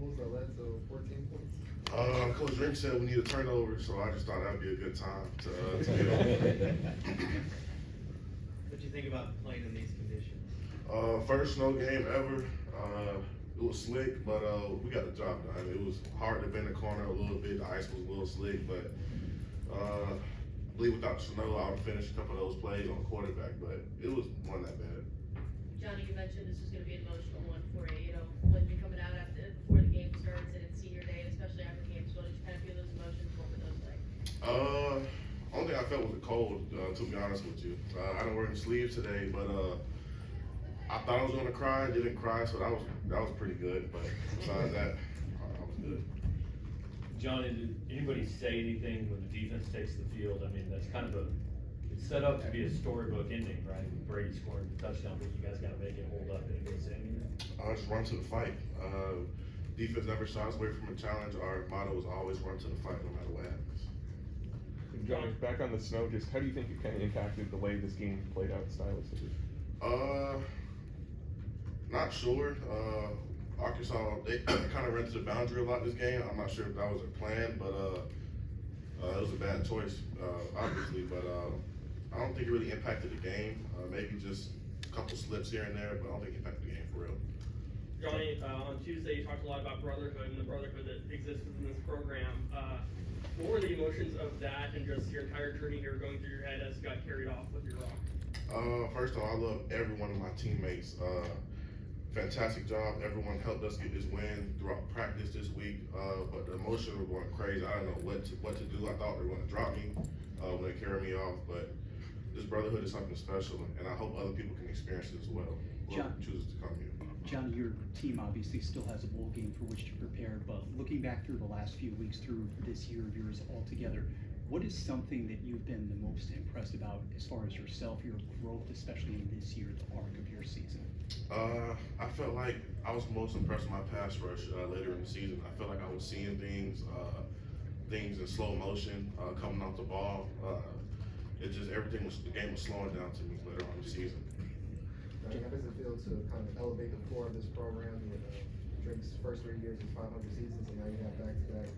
fumbles that led to 14 points? Coach Drink said we need a turnover, so I just thought that'd be a good time to get on. What do you think about playing in these conditions? First snow game ever. It was slick, but we got the job done. It was hard to bend the corner a little bit. The ice was a little slick, but I believe without the snow, I would have finished a couple of those plays on quarterback, but it wasn't that bad. Johnny, you mentioned this was going to be an emotional one for you. When you're coming out before the game starts and it's senior day, and especially after games, what did you kind of feel those emotions? What were those like? Only thing I felt was the cold, to be honest with you. I didn't wear any sleeves today, but I thought I was gonna cry, didn't cry, so that was pretty good. But besides that, I was good. Johnny, did anybody say anything when the defense takes the field? I mean, that's kind of it's set up to be a storybook ending, right? With Brady scoring the touchdown, but you guys gotta make it hold up. Anybody say anything? Just run to the fight. Defense never shies away from a challenge. Our motto is always run to the fight, no matter what happens. Johnny, back on the snow, just how do you think it kind of impacted the way this game played out stylistically? Not sure. Arkansas, they kind of ran to the boundary a lot this game. I'm not sure if that was their plan, but it was a bad choice, obviously. But I don't think it really impacted the game. Maybe just a couple slips here and there, but I don't think it impacted the game for real. Johnny, on Tuesday you talked a lot about brotherhood and the brotherhood that exists within this program. What were the emotions of that and just your entire journey here going through your head as you got carried off with your rock? First of all, I love every one of my teammates. Fantastic job. Everyone helped us get this win throughout practice this week. But the emotions were going crazy. I didn't know what to do. I thought they were going to drop me when they carried me off. But this brotherhood is something special, and I hope other people can experience it as well. Whoever chooses to come here. Johnny, your team obviously still has a bowl game for which to prepare, but looking back through the last few weeks through this year of yours altogether, what is something that you've been the most impressed about as far as yourself, your growth, especially in this year, the arc of your season? I felt like I was most impressed with my pass rush later in the season. I felt like I was seeing things in slow motion coming off the ball. It just the game was slowing down to me later on in the season. How does it feel to kind of elevate the core of this program? Drink's first 3 years is 500 seasons, and now you have back-to-back,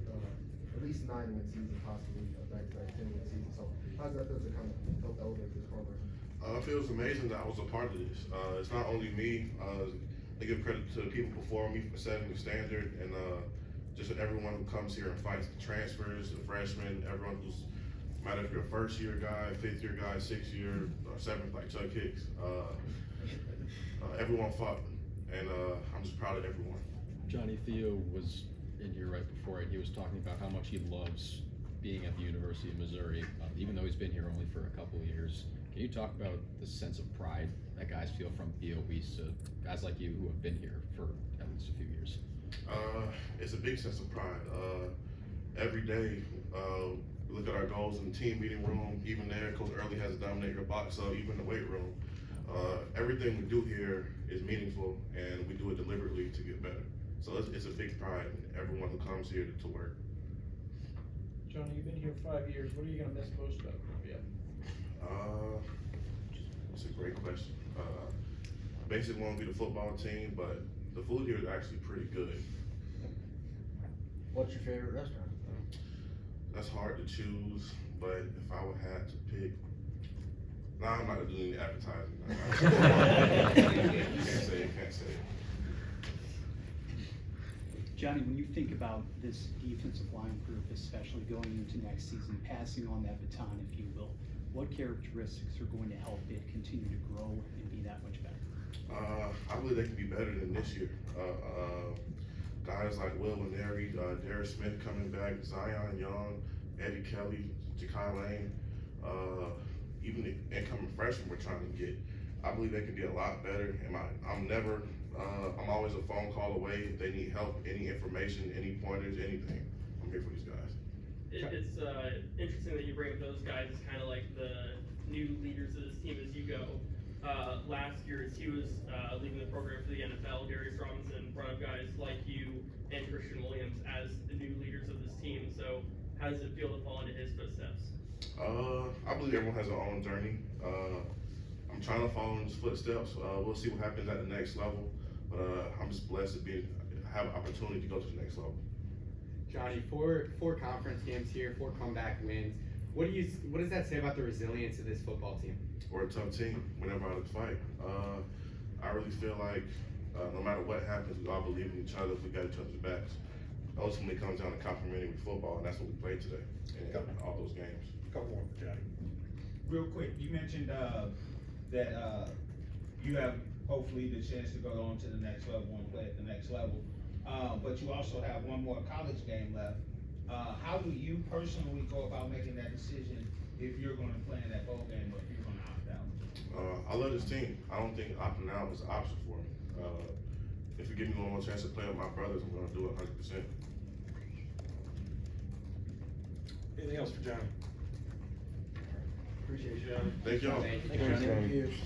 at least 9-win season, possibly back-to-back 10-win season. So how does that feel to kind of help elevate this program? It feels amazing that I was a part of this. It's not only me. I give credit to the people before me for setting the standard, and just everyone who comes here and fights, the transfers, the freshmen, everyone who's, no matter if you're a first-year guy, fifth-year guy, sixth-year, or seventh, like Chuck Hicks. Everyone fought, and I'm just proud of everyone. Johnny, Theo was in here right before, and he was talking about how much he loves being at the University of Missouri, even though he's been here only for a couple of years. Can you talk about the sense of pride that guys feel from BOE to guys like you who have been here for at least a few years? It's a big sense of pride. Every day, we look at our goals in the team meeting room. Even there, Coach Early has to dominate your box up, even in the weight room. Everything we do here is meaningful, and we do it deliberately to get better. So it's a big pride in everyone who comes here to work. Johnny, you've been here 5 years. What are you going to miss most about Columbia? It's a great question. Basically want to be the football team, but the food here is actually pretty good. What's your favorite restaurant? That's hard to choose, but if I would have to pick, I'm not doing any advertising. Can't say it. Johnny, when you think about this defensive line group, especially going into next season, passing on that baton, if you will, what characteristics are going to help it continue to grow and be that much better? I believe they can be better than this year. Guys like Will Neri, Darius Smith coming back, Zion Young, Eddie Kelly, Ja'Kai Lane, even the incoming freshmen we're trying to get. I believe they can be a lot better. I'm always a phone call away if they need help, any information, any pointers, anything. I'm here for these guys. It's interesting that you bring up those guys as kind of like the new leaders of this team as you go. Last year, as he was leading the program for the NFL, Darius Robinson brought up guys like you and Christian Williams as the new leaders of this team. So how does it feel to fall into his footsteps? I believe everyone has their own journey. I'm trying to follow in his footsteps. We'll see what happens at the next level. But I'm just blessed to have an opportunity to go to the next level. Johnny, four conference games here, 4 comeback wins. What does that say about the resilience of this football team? We're a tough team whenever out of the fight. I really feel like no matter what happens, we all believe in each other. We got each other's backs. Ultimately, it comes down to complimentary football, and that's what we played today in all those games. Couple more for Johnny. Real quick, you mentioned, that, you have hopefully the chance to go on to the next level and play at the next level. But you also have one more college game left. How do you personally go about making that decision if you're gonna play in that bowl game or if you're gonna opt out? I love this team. I don't think opting out is an option for me. If you give me one more chance to play with my brothers, I'm gonna do it 100%. Anything else for Johnny? Appreciate you. Thank y'all. Thank you. Thanks, Johnny.